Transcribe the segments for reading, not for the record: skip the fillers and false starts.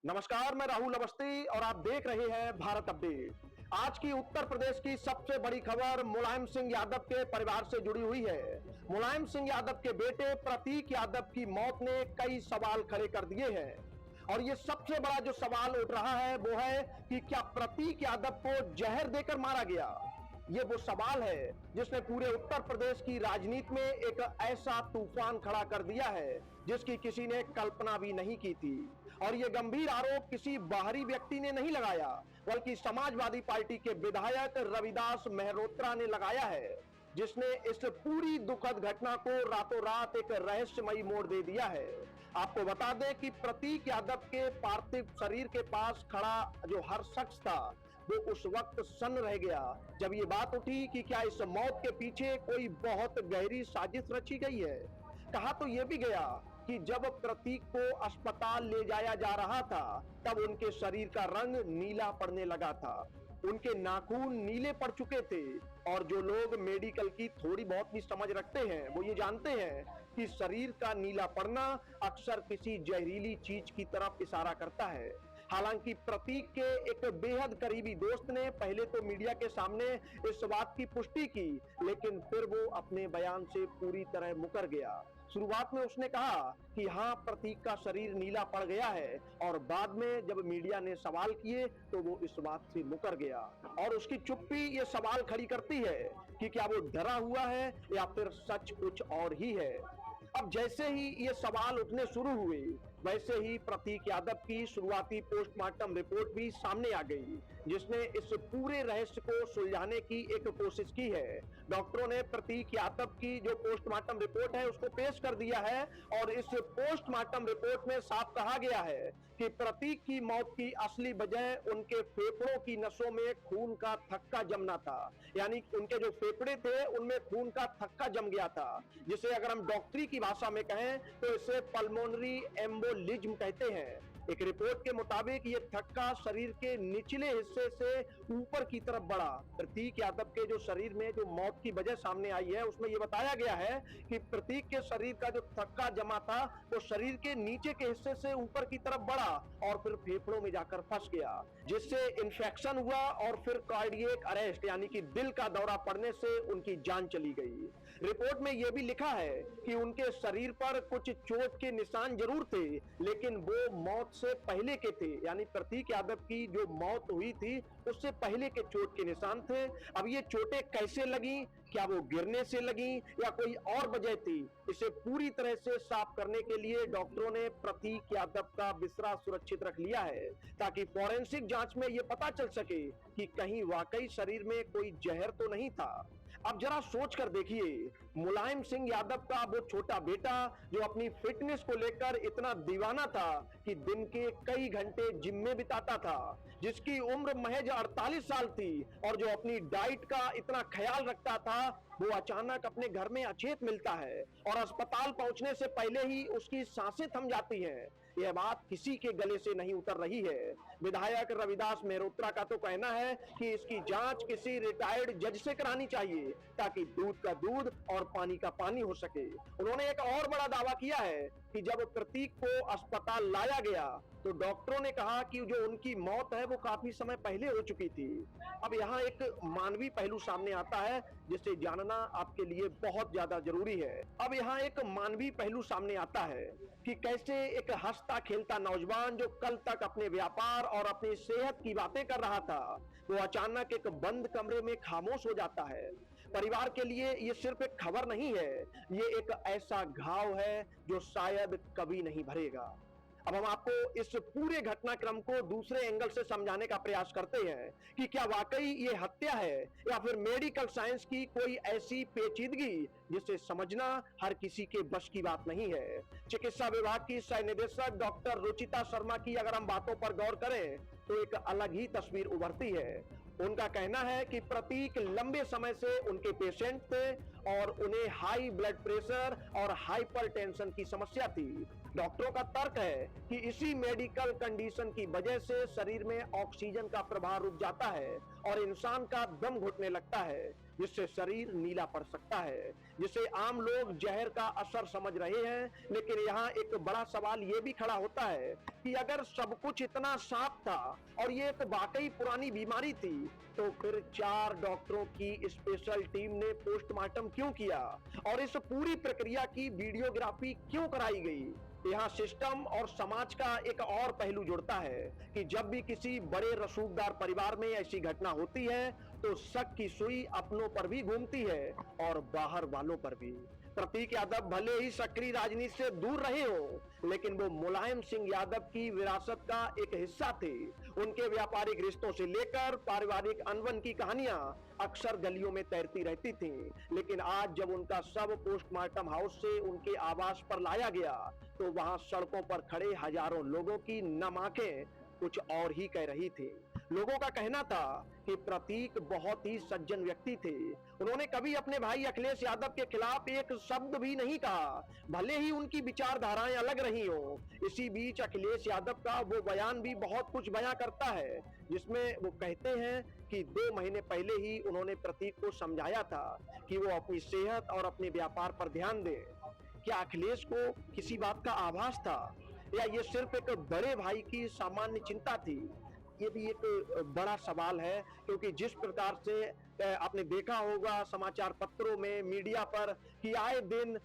नमस्कार, मैं राहुल अवस्थी और आप देख रहे हैं भारत अपडेट। आज की उत्तर प्रदेश की सबसे बड़ी खबर मुलायम सिंह यादव के परिवार से जुड़ी हुई है। मुलायम सिंह यादव के बेटे प्रतीक यादव की मौत ने कई सवाल खड़े कर दिए हैं और ये सबसे बड़ा जो सवाल उठ रहा है वो है कि क्या प्रतीक यादव को जहर देकर मारा गया। ये वो सवाल है जिसने पूरे उत्तर प्रदेश की राजनीति में एक ऐसा तूफान खड़ा कर दिया है जिसकी किसी ने कल्पना भी नहीं की थी। और ये गंभीर आरोप किसी बाहरी व्यक्ति ने नहीं लगाया बल्कि समाजवादी पार्टी के विधायक रविदास मेहरोत्रा ने लगाया है, जिसने इस पूरी दुखद घटना को रातों रात एक रहस्यमयी मोड़ दे दिया है। आपको बता दें कि प्रतीक यादव के पार्थिव शरीर के पास खड़ा जो हर शख्स था वो उस वक्त सन्न रह गया जब ये बात उठी कि क्या इस मौत के पीछे कोई बहुत गहरी साजिश रची गई है। कहा तो यह भी गया कि जब प्रतीक को अस्पताल ले जाया जा रहा था तब उनके शरीर का रंग नीला पड़ने लगा था, उनके नाखून नीले पड़ चुके थे। और जो लोग मेडिकल की थोड़ी बहुत भी समझ रखते हैं वो ये जानते हैं कि शरीर का नीला पड़ना अक्सर किसी जहरीली चीज की तरफ इशारा करता है। हालांकि प्रतीक के एक बेहद करीबी दोस्त ने पहले तो मीडिया के सामने इस बात की पुष्टि की, लेकिन फिर वो अपने बयान से पूरी तरह मुकर गया। शुरुआत में उसने कहा कि हाँ, प्रतीक का शरीर नीला पड़ गया है और बाद में जब मीडिया ने सवाल किए तो वो इस बात से मुकर गया। और उसकी चुप्पी ये सवाल खड़ी करती है कि क्या वो डरा हुआ है या फिर सच कुछ और ही है। अब जैसे ही ये सवाल उठने शुरू हुए वैसे ही प्रतीक यादव की शुरुआती पोस्टमार्टम रिपोर्ट भी सामने आ गई, जिसने इस पूरे रहस्य को सुलझाने की एक कोशिश की है। डॉक्टरों ने प्रतीक यादव की जो पोस्टमार्टम रिपोर्ट है उसको पेश कर दिया है और इस पोस्टमार्टम रिपोर्ट में साफ कहा गया है कि प्रतीक की मौत की असली वजह उनके फेफड़ों की नसों में खून का थक्का जमना था। यानी उनके जो फेफड़े थे उनमें खून का थक्का जम गया था, जिसे अगर हम डॉक्टरी की भाषा में कहें तो इसे पल्मोनरी एम्बोलिज्म कहते हैं। एक रिपोर्ट के मुताबिक ये थक्का शरीर के निचले हिस्से से ऊपर की तरफ बढ़ा। प्रतीक यादव के जो शरीर में जो मौत की वजह सामने आई है उसमें यह बताया गया है कि प्रतीक के शरीर का जो थक्का जमा था वो शरीर के नीचे के हिस्से से ऊपर की तरफ बढ़ा और फिर फेफड़ों में जाकर फंस गया, जिससे इंफेक्शन हुआ और फिर कार्डियक अरेस्ट यानी कि दिल का दौरा पड़ने से उनकी जान चली गई। रिपोर्ट में यह भी लिखा है कि उनके शरीर पर कुछ चोट के निशान जरूर थे, लेकिन वो मौत से पहले के थे। यानी प्रतीक यादव की जो मौत हुई थी उससे पहले के चोट के निशान थे। अब ये चोटें कैसे लगी, क्या वो गिरने से लगी या कोई और वजह थी, इसे पूरी तरह से साफ करने के लिए डॉक्टरों ने प्रतीक यादव का बिस्तरा सुरक्षित रख लिया है ताकि फॉरेंसिक जांच में यह पता चल सके कि कहीं वाकई शरीर में कोई जहर तो नहीं था। अब जरा सोच कर देखिए, मुलायम सिंह यादव का वो छोटा बेटा जो अपनी फिटनेस को लेकर इतना दीवाना था कि दिन के कई घंटे जिम में बिताता था, जिसकी उम्र महज 48 साल थी और जो अपनी डाइट का इतना ख्याल रखता था, वो अचानक अपने घर में अचेत मिलता है और अस्पताल पहुंचने से पहले ही उसकी सांसें थम जाती हैं। यह बात किसी के गले से नहीं उतर रही है। विधायक रविदास मेहरोत्रा का तो कहना है कि इसकी जांच किसी रिटायर्ड जज से करानी चाहिए ताकि दूध का दूध और पानी का पानी हो सके। उन्होंने एक और बड़ा दावा किया है कि जब प्रतीक को अस्पताल लाया गया तो डॉक्टरों ने कहा कि जो उनकी मौत है वो काफी समय पहले हो चुकी थी। अब यहाँ एक मानवीय पहलू सामने आता है जिसे जानना आपके लिए बहुत ज्यादा जरूरी है। अब यहाँ एक मानवीय पहलू सामने आता है कि कैसे एक हंसता खेलता नौजवान जो कल तक अपने व्यापार और अपनी सेहत की बातें कर रहा था वो अचानक एक बंद कमरे में खामोश हो जाता है। परिवार के लिए ये सिर्फ एक खबर नहीं है, ये एक ऐसा घाव है जो शायद कभी नहीं भरेगा। अब हम आपको इस पूरे घटनाक्रम को दूसरे एंगल से समझाने का प्रयास करते हैं कि क्या वाकई ये हत्या है या फिर मेडिकल साइंस की कोई ऐसी पेचीदगी जिसे समझना हर किसी के बस की बात नहीं है। चिकित्सा विभाग की सह निदेशक डॉक्टर रुचिता शर्मा की अगर हम बातों पर गौर करें तो एक अलग ही तस्वीर उभरती है। उनका कहना है कि प्रतीक लंबे समय से उनके पेशेंट थे और उन्हें हाई ब्लड प्रेशर और हाइपरटेंशन की समस्या थी। डॉक्टरों का तर्क है कि इसी मेडिकल कंडीशन की वजह से शरीर में ऑक्सीजन का प्रवाह रुक जाता है और इंसान का दम घुटने लगता है। जिससे शरीर नीला पड़ सकता है, जिसे आम लोग जहर का असर समझ रहे हैं। लेकिन यहाँ एक बड़ा सवाल ये भी खड़ा होता है कि अगर सब कुछ इतना साफ था और ये एक वाकई पुरानी बीमारी थी, तो फिर 4 डॉक्टरों की स्पेशल टीम ने पोस्टमार्टम क्यों किया और इस पूरी प्रक्रिया की वीडियोग्राफी क्यों कराई गई? यहाँ सिस्टम और समाज का एक और पहलू जुड़ता है कि जब भी किसी बड़े रसूखदार परिवार में ऐसी घटना होती है, तो शक की सुई अपनों पर भी घूमती है और बाहर वालों पर भी। प्रतीक यादव भले ही सक्रिय राजनीति से दूर रहे हो, लेकिन वो मुलायम सिंह यादव की विरासत का एक हिस्सा थे। उनके व्यापारिक रिश्तों से लेकर पारिवारिक अनबन की कहानियां अक्सर गलियों में तैरती रहती थीं। लेकिन आज जब उनका शव पोस्टमार्टम हाउस से उनके आवास पर लाया गया, तो वहां सड़कों पर खड़े हजारों लोगों की नम आंखें कुछ और ही कह रही थी। लोगों का कहना था कि प्रतीक बहुत ही सज्जन व्यक्ति थे। उन्होंने कभी अपने भाई अखिलेश यादव के खिलाफ एक शब्द भी नहीं कहा, भले ही उनकी विचारधाराएं अलग रही हो। इसी बीच अखिलेश यादव का वो बयान भी बहुत कुछ बयां करता है, जिसमें वो कहते हैं कि 2 महीने पहले ही उन्होंने प्रतीक को समझाया था कि वो अपनी सेहत और अपने व्यापार पर ध्यान दें। क्या अखिलेश को किसी बात का आभास था, या ये सिर्फ एक बड़े भाई की सामान्य चिंता थी? ये भी एक बड़ा सवाल है, क्योंकि जिस प्रकार से आपने देखा होगा समाचार पत्रों में, मीडिया पर, कि आए दिन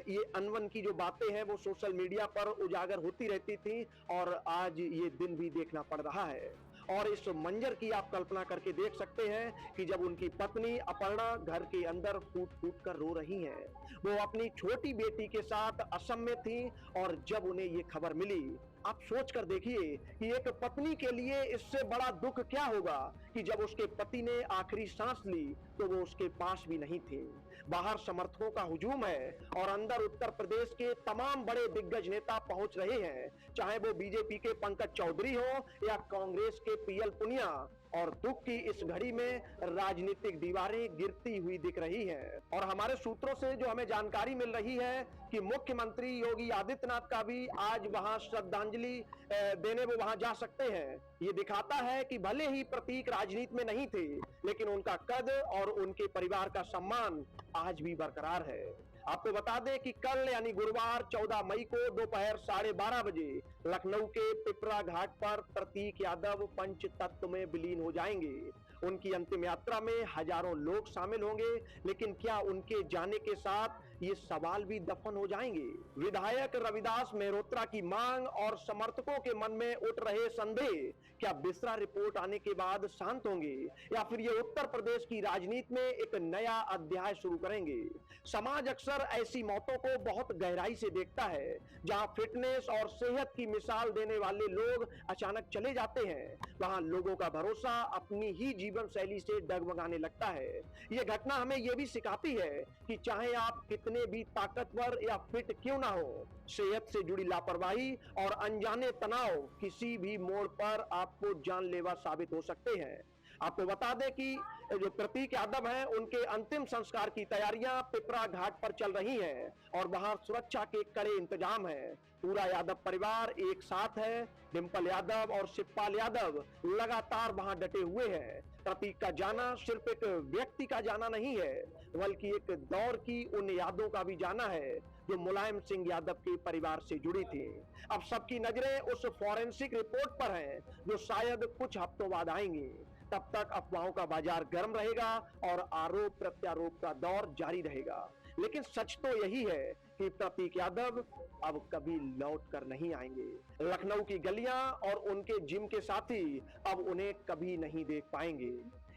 ये अनवन की जो बातें हैं वो सोशल मीडिया पर उजागर होती रहती थी, और आज ये दिन भी देखना पड़ रहा है। और इस मंजर की आप कल्पना करके देख सकते हैं कि जब उनकी पत्नी अपर्णा घर के अंदर फूट फूट कर रो रही हैं, वो अपनी छोटी बेटी के साथ असम में थी, और जब उन्हें ये खबर मिली, आप सोच कर देखिए कि एक पत्नी के लिए इससे बड़ा दुख क्या होगा कि जब उसके पति ने आखिरी सांस ली तो वो उसके पास भी नहीं थे। बाहर समर्थकों का हुजूम है और अंदर उत्तर प्रदेश के तमाम बड़े दिग्गज नेता पहुंच रहे हैं, चाहे वो बीजेपी के पंकज चौधरी हो या कांग्रेस के पीएल पुनिया। और दुख की इस घड़ी में राजनीतिक दीवारें गिरती हुई दिख रही हैं। और हमारे सूत्रों से जो हमें जानकारी मिल रही है कि मुख्यमंत्री योगी आदित्यनाथ का भी आज वहां श्रद्धांजलि देने वो वहां जा सकते हैं। ये दिखाता है कि भले ही प्रतीक राजनीति में नहीं थे, लेकिन उनका कद और उनके परिवार का सम्मान आज भी बरकरार है। आपको बता दें कि कल यानी गुरुवार 14 मई को दोपहर 12:30 बजे लखनऊ के पिपरा घाट पर प्रतीक यादव पंच तत्व में विलीन हो जाएंगे। उनकी अंतिम यात्रा में हजारों लोग शामिल होंगे, लेकिन क्या उनके जाने के साथ ये सवाल भी दफन हो जाएंगे? विधायक रविदास मेहरोत्रा की मांग और समर्थकों के मन में उठ रहे संदेह क्या बिस्रा रिपोर्ट आने के बाद शांत होंगे, या फिर ये उत्तर प्रदेश की राजनीति में एक नया अध्याय शुरू करेंगे? समाज अक्सर ऐसी मौतों को बहुत गहराई से देखता है, जहां फिटनेस और सेहत की मिसाल देने वाले लोग अचानक चले जाते हैं, वहां लोगों का भरोसा अपनी ही जीवन शैली से डगमगाने लगता है। ये घटना हमें यह भी सिखाती है कि चाहे आप कितने भी ताकतवर या फिट क्यों ना हो, सेहत से जुड़ी लापरवाही और अनजाने तनाव किसी भी मोड़ पर आपको जानलेवा साबित हो सकते हैं। आपको बता दें कि जो प्रतीक यादव हैं, उनके अंतिम संस्कार की तैयारियां पिपरा घाट पर चल रही हैं और वहां सुरक्षा के कड़े इंतजाम हैं। पूरा यादव परिवार एक साथ है। डिंपल यादव और शिवपाल यादव लगातार वहां डटे हुए हैं। प्रतीक का जाना सिर्फ एक व्यक्ति का जाना नहीं है, बल्कि एक दौर की उन यादों का भी जाना है जो मुलायम सिंह यादव के परिवार से जुड़ी थी। अब सबकी नजरें उस फॉरेंसिक रिपोर्ट पर हैं, जो शायद कुछ हफ्तों बाद आएंगी। तब तक अफवाहों का बाजार गर्म रहेगा और आरोप प्रत्यारोप का दौर जारी रहेगा। लेकिन सच तो यही है कि प्रतीक यादव अब कभी लौट कर नहीं आएंगे। लखनऊ की गलियां और उनके जिम के साथी अब उन्हें कभी नहीं देख पाएंगे।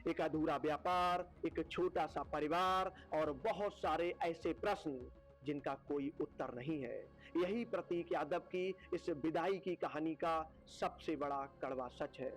एक अधूरा व्यापार, एक छोटा सा परिवार और बहुत सारे ऐसे प्रश्न जिनका कोई उत्तर नहीं है। यही प्रतीक यादव की इस विदाई की कहानी का सबसे बड़ा कड़वा सच है।